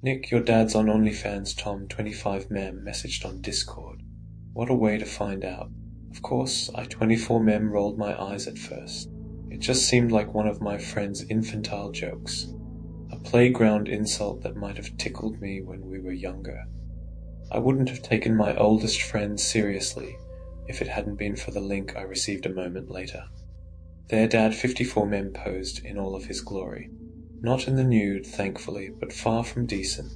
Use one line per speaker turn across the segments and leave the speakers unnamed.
Nick, your dad's on OnlyFans, Tom 25mem messaged on Discord. What a way to find out. Of course, I 24mem rolled my eyes at first. It just seemed like one of my friend's infantile jokes. A playground insult that might have tickled me when we were younger. I wouldn't have taken my oldest friend seriously if it hadn't been for the link I received a moment later. Their dad 54mem posed in all of his glory. Not in the nude, thankfully, but far from decent.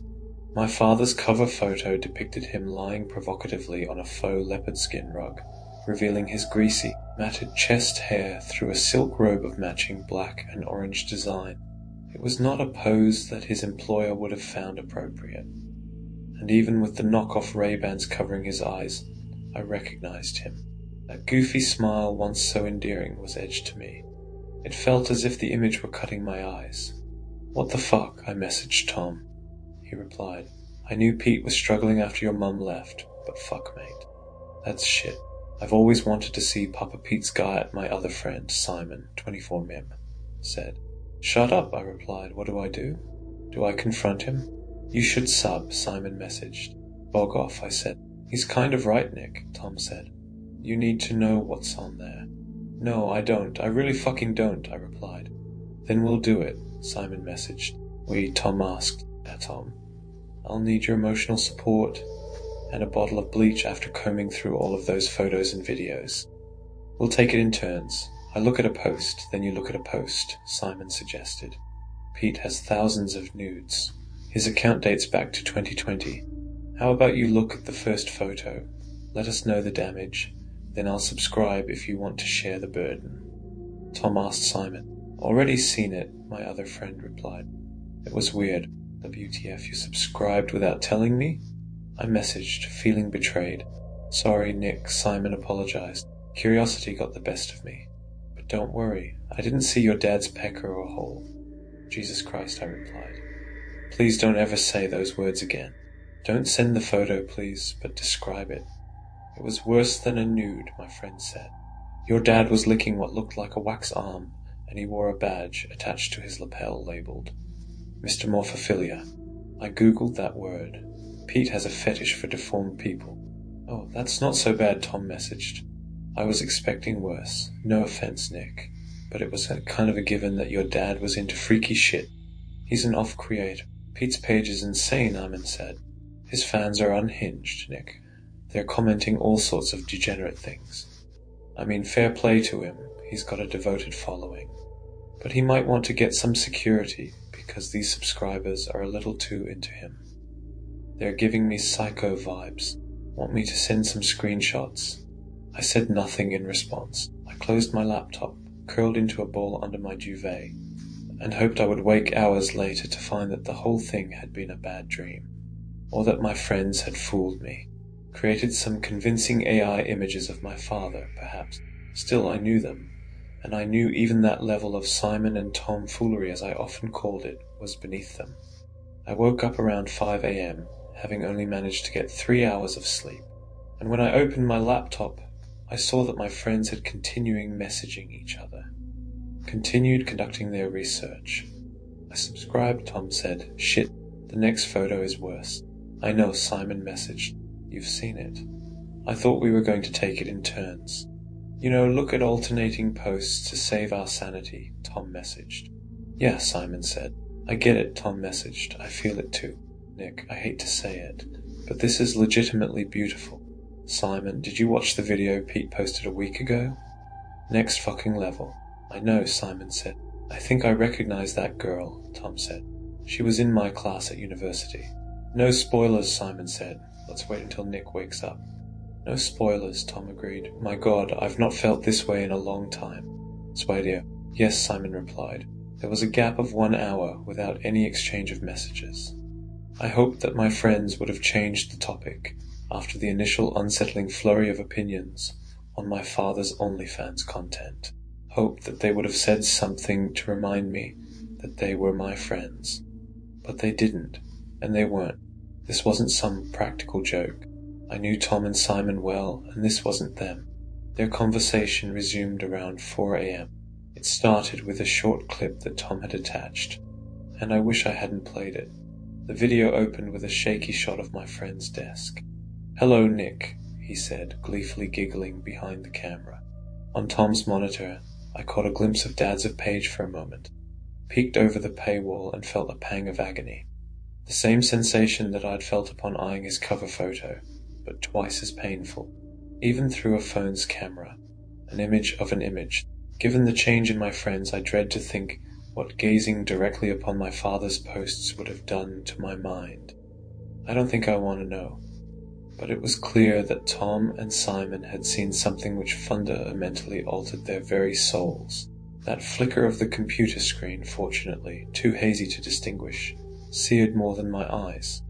My father's cover photo depicted him lying provocatively on a faux leopard skin rug, revealing his greasy, matted chest hair through a silk robe of matching black and orange design. It was not a pose that his employer would have found appropriate. And even with the knockoff Ray-Bans covering his eyes, I recognized him. That goofy smile, once so endearing, was edged to me. It felt as if the image were cutting my eyes. "What the fuck?" I messaged Tom. He replied, "I knew Pete was struggling after your mum left, but fuck, mate. That's shit. I've always wanted to see Papa Pete's guy," my other friend, Simon, 24mem, said. "Shut up," I replied. "What do I do? Do I confront him?" "You should sub," Simon messaged. "Bog off," I said. "He's kind of right, Nick," Tom said. "You need to know what's on there." "No, I don't. I really fucking don't," I replied. "Then we'll do it," Simon messaged. Tom asked. Tom. "I'll need your emotional support and a bottle of bleach after combing through all of those photos and videos. We'll take it in turns. I look at a post, then you look at a post," Simon suggested. "Pete has thousands of nudes. His account dates back to 2020. How about you look at the first photo? Let us know the damage. Then I'll subscribe if you want to share the burden." Tom asked Simon. "Already seen it," my other friend replied. "It was weird. WTF, you subscribed without telling me?" I messaged, feeling betrayed. "Sorry, Nick," Simon apologized. "Curiosity got the best of me. But don't worry, I didn't see your dad's pecker or hole." "Jesus Christ," I replied. "Please don't ever say those words again. Don't send the photo, please, but describe it." "It was worse than a nude," my friend said. "Your dad was licking what looked like a wax arm, and he wore a badge attached to his lapel labeled Mr. Morphophilia. I googled that word. Pete has a fetish for deformed people." "Oh, that's not so bad," Tom messaged. "I was expecting worse. No offense, Nick. But it was kind of a given that your dad was into freaky shit. He's an off-creator. Pete's page is insane," Armin said. "His fans are unhinged, Nick. They're commenting all sorts of degenerate things. I mean, fair play to him. He's got a devoted following. But he might want to get some security, because these subscribers are a little too into him. They're giving me psycho vibes. Want me to send some screenshots?" I said nothing in response. I closed my laptop, curled into a ball under my duvet, and hoped I would wake hours later to find that the whole thing had been a bad dream, or that my friends had fooled me, created some convincing AI images of my father, perhaps. Still, I knew them, and I knew even that level of Simon and Tom foolery, as I often called it, was beneath them. I woke up around 5 a.m., having only managed to get 3 hours of sleep, and when I opened my laptop, I saw that my friends had continuing messaging each other, continued conducting their research. "I subscribed," Tom said. "Shit, the next photo is worse." "I know," Simon messaged. "You've seen it. I thought we were going to take it in turns. You know, look at alternating posts to save our sanity," Tom messaged. "Yeah," Simon said. "I get it," Tom messaged. "I feel it too. Nick, I hate to say it, but this is legitimately beautiful." "Simon, did you watch the video Pete posted a week ago?" "Next fucking level." "I know," Simon said. "I think I recognize that girl," Tom said. "She was in my class at university." "No spoilers," Simon said. "Let's wait until Nick wakes up." "No spoilers," Tom agreed. "My God, I've not felt this way in a long time." "Swadia." "Yes," Simon replied. There was a gap of 1 hour without any exchange of messages. I hoped that my friends would have changed the topic after the initial unsettling flurry of opinions on my father's OnlyFans content. Hoped that they would have said something to remind me that they were my friends. But they didn't, and they weren't. This wasn't some practical joke. I knew Tom and Simon well, and this wasn't them. Their conversation resumed around 4 a.m. It started with a short clip that Tom had attached, and I wish I hadn't played it. The video opened with a shaky shot of my friend's desk. "Hello, Nick," he said, gleefully giggling behind the camera. On Tom's monitor, I caught a glimpse of Dad's page for a moment, peeked over the paywall and felt a pang of agony. The same sensation that I'd felt upon eyeing his cover photo, but twice as painful. Even through a phone's camera, an image of an image. Given the change in my friends, I dread to think what gazing directly upon my father's posts would have done to my mind. I don't think I want to know. But it was clear that Tom and Simon had seen something which fundamentally altered their very souls. That flicker of the computer screen, fortunately, too hazy to distinguish, seared more than my eyes.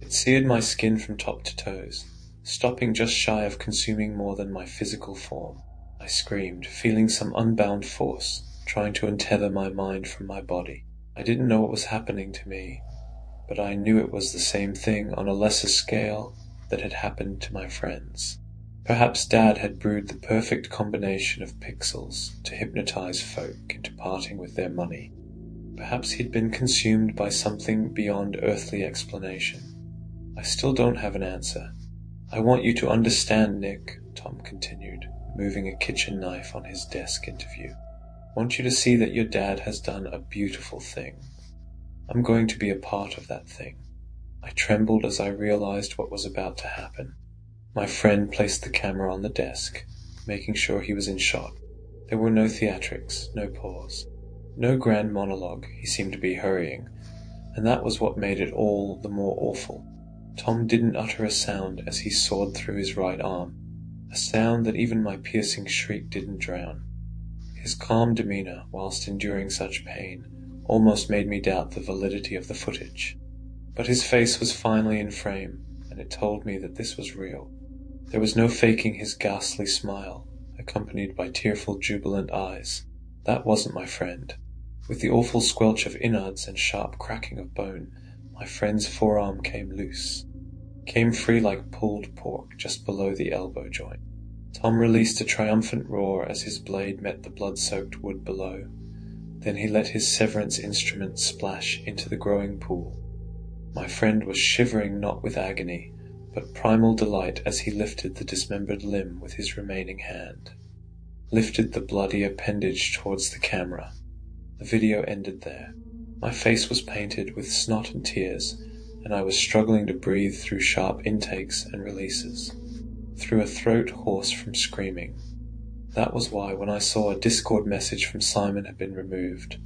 It seared my skin from top to toes, stopping just shy of consuming more than my physical form. I screamed, feeling some unbound force, trying to untether my mind from my body. I didn't know what was happening to me, but I knew it was the same thing on a lesser scale that had happened to my friends. Perhaps Dad had brewed the perfect combination of pixels to hypnotize folk into parting with their money. Perhaps he'd been consumed by something beyond earthly explanation. I still don't have an answer. "I want you to understand, Nick," Tom continued, moving a kitchen knife on his desk into view. "I want you to see that your dad has done a beautiful thing. I'm going to be a part of that thing." I trembled as I realized what was about to happen. My friend placed the camera on the desk, making sure he was in shot. There were no theatrics, no pause, no grand monologue. He seemed to be hurrying, and that was what made it all the more awful. Tom didn't utter a sound as he sawed through his right arm, a sound that even my piercing shriek didn't drown. His calm demeanor, whilst enduring such pain, almost made me doubt the validity of the footage. But his face was finally in frame, and it told me that this was real. There was no faking his ghastly smile, accompanied by tearful, jubilant eyes. That wasn't my friend. With the awful squelch of innards and sharp cracking of bone, my friend's forearm came loose, came free like pulled pork just below the elbow joint. Tom released a triumphant roar as his blade met the blood-soaked wood below. Then he let his severance instrument splash into the growing pool. My friend was shivering not with agony, but primal delight as he lifted the dismembered limb with his remaining hand, lifted the bloody appendage towards the camera. The video ended there. My face was painted with snot and tears, and I was struggling to breathe through sharp intakes and releases, through a throat hoarse from screaming. That was why, when I saw a Discord message from Simon had been removed,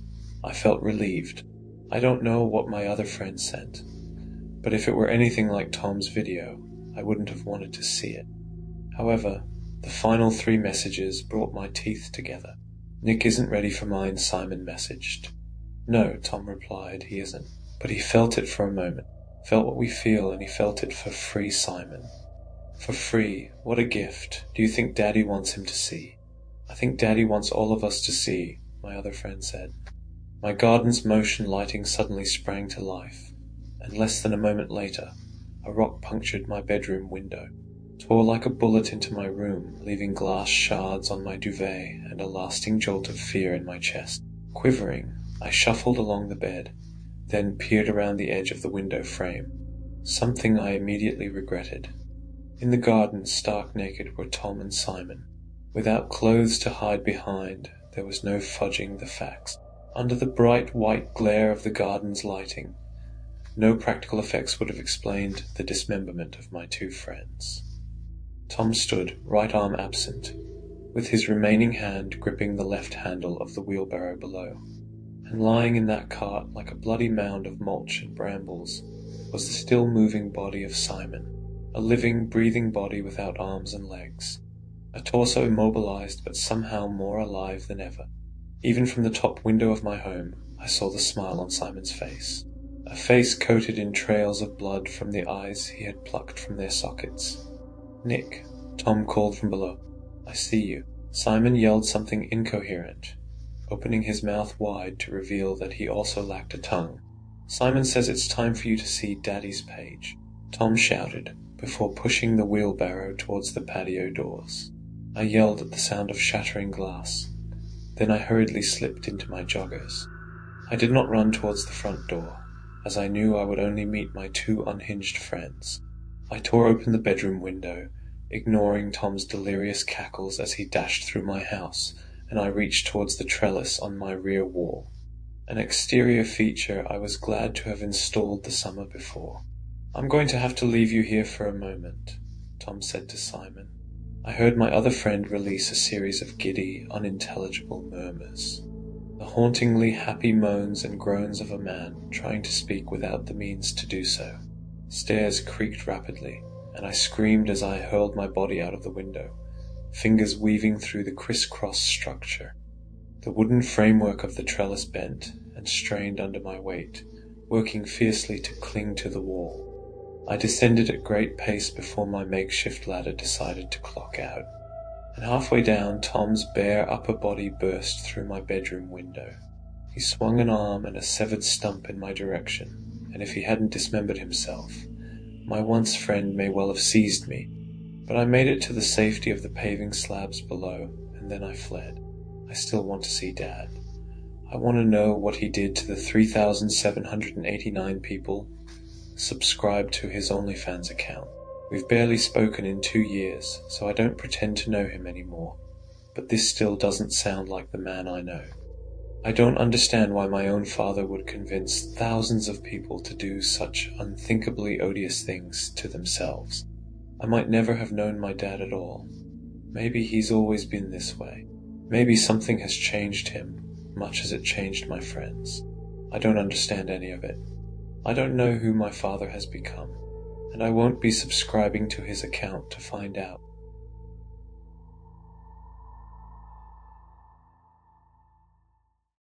I felt relieved. I don't know what my other friend sent, but if it were anything like Tom's video, I wouldn't have wanted to see it. However, the final 3 messages brought my teeth together. "Nick isn't ready for mine," Simon messaged. "No," Tom replied, "he isn't. But he felt it for a moment, felt what we feel, and he felt it for free, Simon. For free. What a gift. Do you think Daddy wants him to see?" "I think Daddy wants all of us to see," my other friend said. My garden's motion lighting suddenly sprang to life, and less than a moment later, a rock punctured my bedroom window, tore like a bullet into my room, leaving glass shards on my duvet and a lasting jolt of fear in my chest. Quivering, I shuffled along the bed, then peered around the edge of the window frame, something I immediately regretted. In the garden, stark naked, were Tom and Simon. Without clothes to hide behind, there was no fudging the facts. Under the bright white glare of the garden's lighting, no practical effects would have explained the dismemberment of my 2 friends. Tom stood, right arm absent, with his remaining hand gripping the left handle of the wheelbarrow below. And lying in that cart like a bloody mound of mulch and brambles was the still moving body of Simon, a living, breathing body without arms and legs, a torso immobilized but somehow more alive than ever. Even from the top window of my home, I saw the smile on Simon's face, a face coated in trails of blood from the eyes he had plucked from their sockets. "Nick," Tom called from below. "I see you." Simon yelled something incoherent, opening his mouth wide to reveal that he also lacked a tongue. "Simon says it's time for you to see Daddy's page," Tom shouted, before pushing the wheelbarrow towards the patio doors. I yelled at the sound of shattering glass. Then I hurriedly slipped into my joggers. I did not run towards the front door. as I knew I would only meet my two unhinged friends. I tore open the bedroom window, ignoring Tom's delirious cackles as he dashed through my house, and I reached towards the trellis on my rear wall. An exterior feature I was glad to have installed the summer before. "I'm going to have to leave you here for a moment," Tom said to Simon. I heard my other friend release a series of giddy, unintelligible murmurs. The hauntingly happy moans and groans of a man trying to speak without the means to do so. Stairs creaked rapidly, and I screamed as I hurled my body out of the window, fingers weaving through the criss-cross structure. The wooden framework of the trellis bent and strained under my weight, working fiercely to cling to the wall. I descended at great pace before my makeshift ladder decided to clock out, and halfway down, Tom's bare upper body burst through my bedroom window. He swung an arm and a severed stump in my direction, and if he hadn't dismembered himself, my once friend may well have seized me, but I made it to the safety of the paving slabs below, and then I fled. I still want to see Dad. I want to know what he did to the 3,789 people subscribed to his OnlyFans account. We've barely spoken in 2 years, so I don't pretend to know him anymore, but this still doesn't sound like the man I know. I don't understand why my own father would convince thousands of people to do such unthinkably odious things to themselves. I might never have known my dad at all. Maybe he's always been this way. Maybe something has changed him, much as it changed my friends. I don't understand any of it. I don't know who my father has become, and I won't be subscribing to his account to find out.